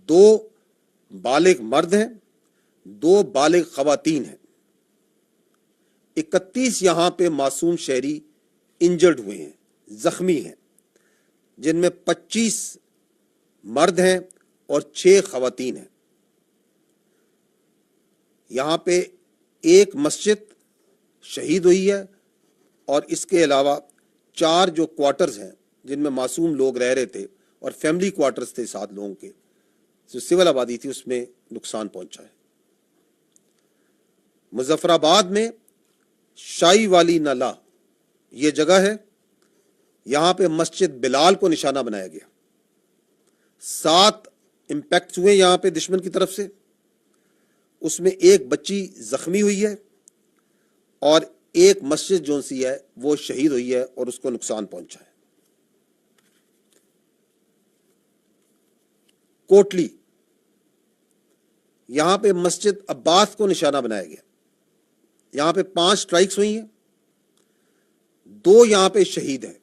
2 بالغ مرد ہیں، 2 بالغ خواتین ہیں۔ 31 یہاں پہ معصوم شہری انجرڈ ہوئے ہیں، زخمی ہیں، جن میں 25 مرد ہیں اور 6 خواتین ہیں۔ یہاں پہ ایک مسجد شہید ہوئی ہے، اور اس کے علاوہ 4 جو کوارٹرز ہیں جن میں معصوم لوگ رہ رہے تھے اور فیملی کوارٹرز تھے 7 لوگوں کے، جو سول آبادی تھی، اس میں نقصان پہنچا ہے۔ مظفر آباد میں شائی والی نالہ یہ جگہ ہے، یہاں پہ مسجد بلال کو نشانہ بنایا گیا۔ 7 امپیکٹس ہوئے یہاں پہ دشمن کی طرف سے، اس میں ایک بچی زخمی ہوئی ہے، اور ایک مسجد جو سی ہے وہ شہید ہوئی ہے اور اس کو نقصان پہنچا ہے۔ کوٹلی، یہاں پہ مسجد عباس کو نشانہ بنایا گیا، یہاں پہ 5 سٹرائکس ہوئی ہیں، 2 یہاں پہ شہید ہیں،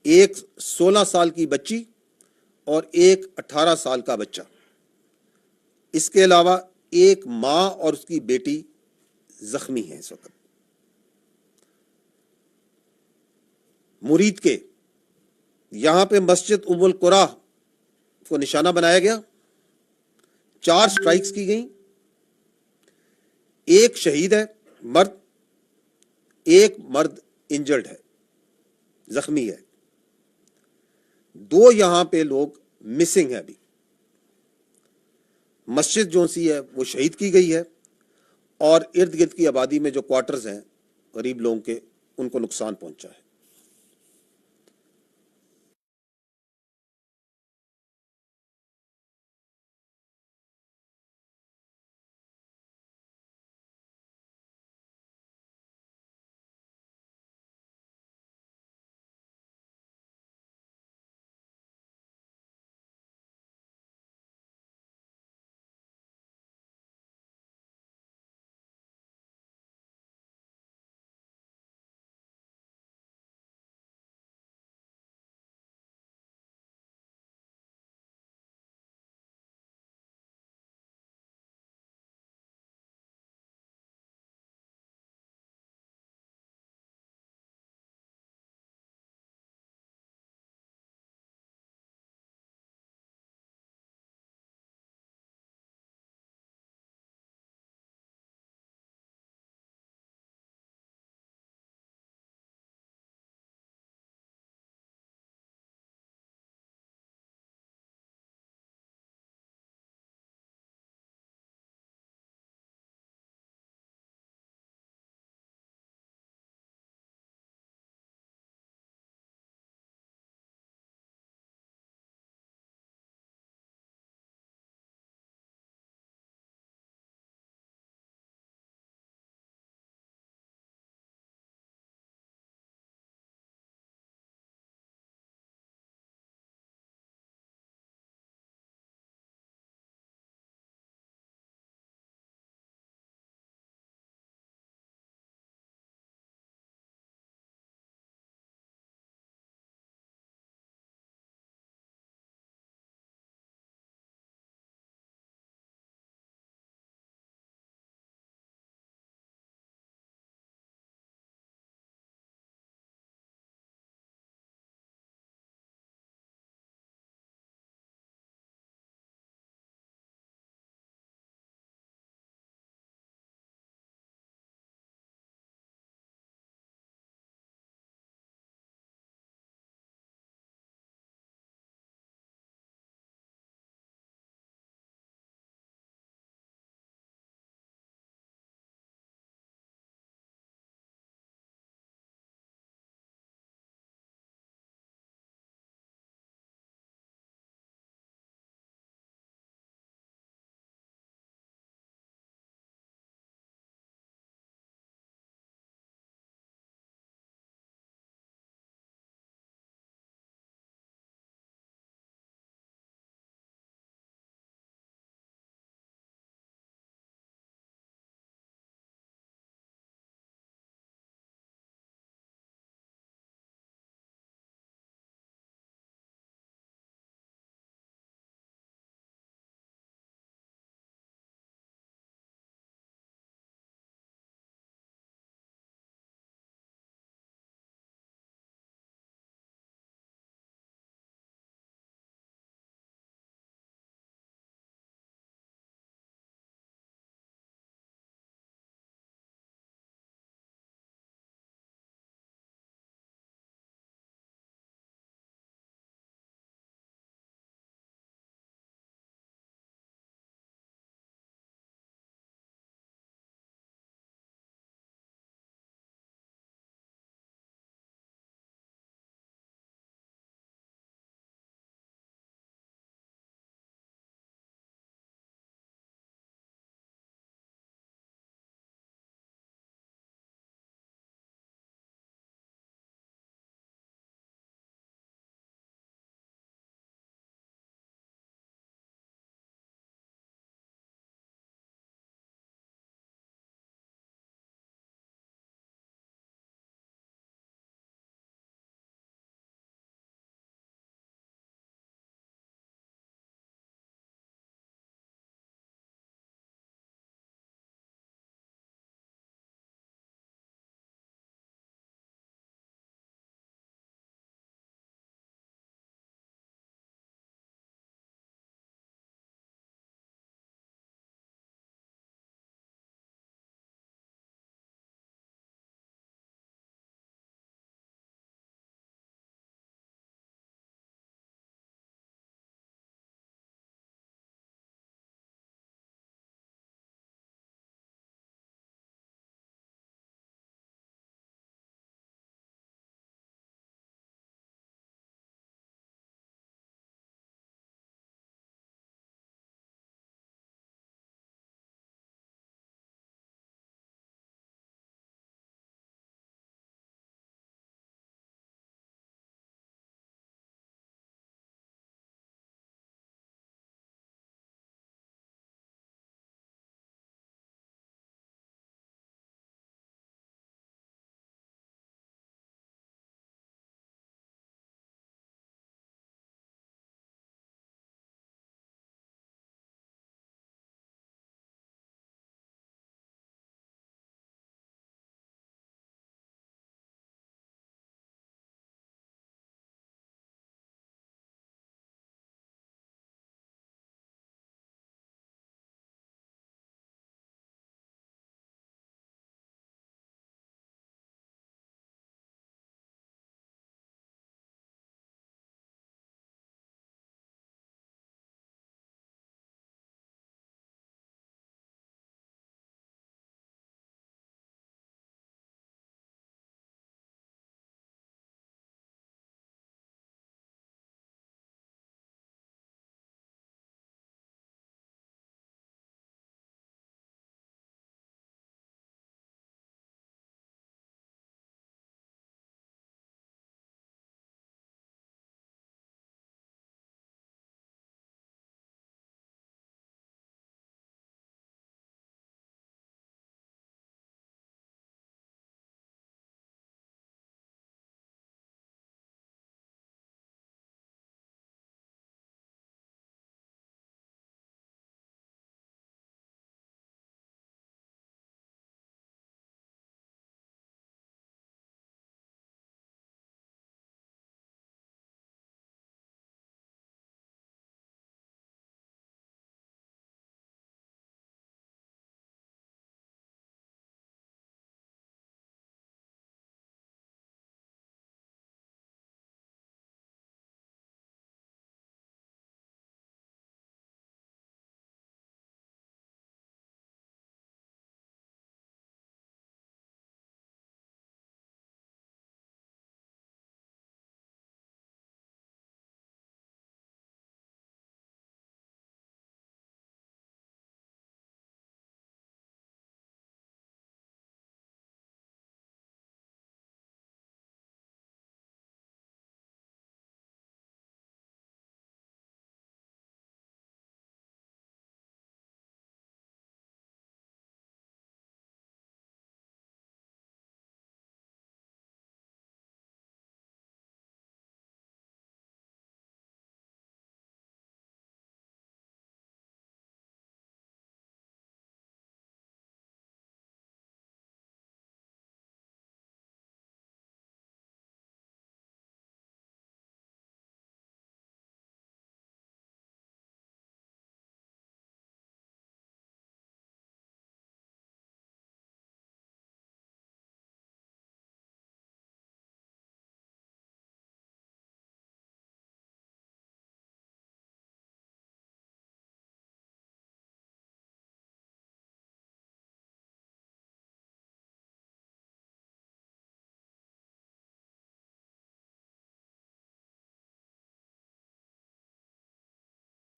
ایک 16 سال کی بچی اور ایک 18 سال کا بچہ۔ اس کے علاوہ ایک ماں اور اس کی بیٹی زخمی ہیں اس وقت۔ مرید کے، یہاں پہ مسجد ام القرا کو نشانہ بنایا گیا، 4 سٹرائکس کی گئیں، ایک شہید ہے مرد، ایک مرد انجرڈ ہے، زخمی ہے، 2 یہاں پہ لوگ مسنگ ہیں ابھی۔ مسجد جو سی ہے وہ شہید کی گئی ہے، اور ارد گرد کی آبادی میں جو کوارٹرز ہیں غریب لوگوں کے، ان کو نقصان پہنچا ہے۔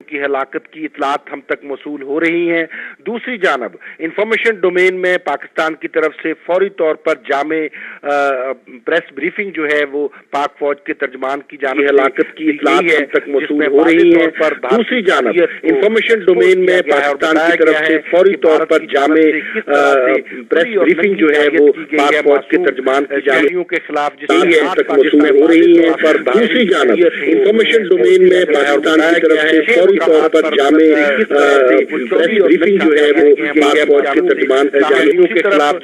کی ہلاکت کی اطلاعات ہم تک موصول ہو رہی ہیں۔ دوسری جانب انفارمیشن ڈومین میں پاکستان کی طرف سے فوری طور پر جامع پریس بریفنگ جو ہے وہ پاک فوج کے ترجمان کی جانب ہلاکت کی اطلاعات ہم تک موصول ہو رہی ہیں۔ دوسری جانب انفارمیشن ڈومین میں پاکستان کی طرف سے فوری طور پر جامع پریس بریفنگ جو ہے وہ پاک فوج کے ترجمان کی جانب کے خلاف تک موصول ہو رہی ہے۔ دوسری جانب انفارمیشن ڈومین میں پاکستان کی طرف سے فوری طور پر جامع پریس بریفنگ جو ہے وہ پاک فوج کے ترجمان کی جانب کے خلاف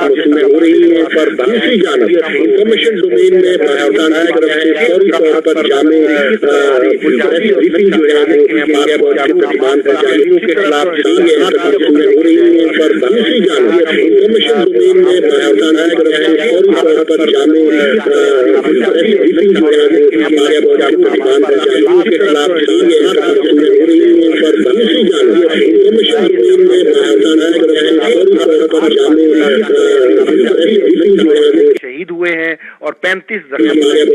موصول ہو رہی ہے۔ دوسری جانب انفارمیشن ڈومین میں پاکستان کی طرف سے فوری طور پر جامع پریس بریفنگ جو ہے وہ پاک فوج کے ترجمان کی جانب کے خلاف موصول ہو رہی ہے۔ دوسری جانب انفارمیشن ڈومین میں پاکستان کی طرف سے فوری طور پر جامع پریس بریفنگ جو ہے وہ پاک فوج کے ترجمان کی جانب کے خلاف شہید ہوئے ہیں اور 35 زخمی ہوئے ہیں۔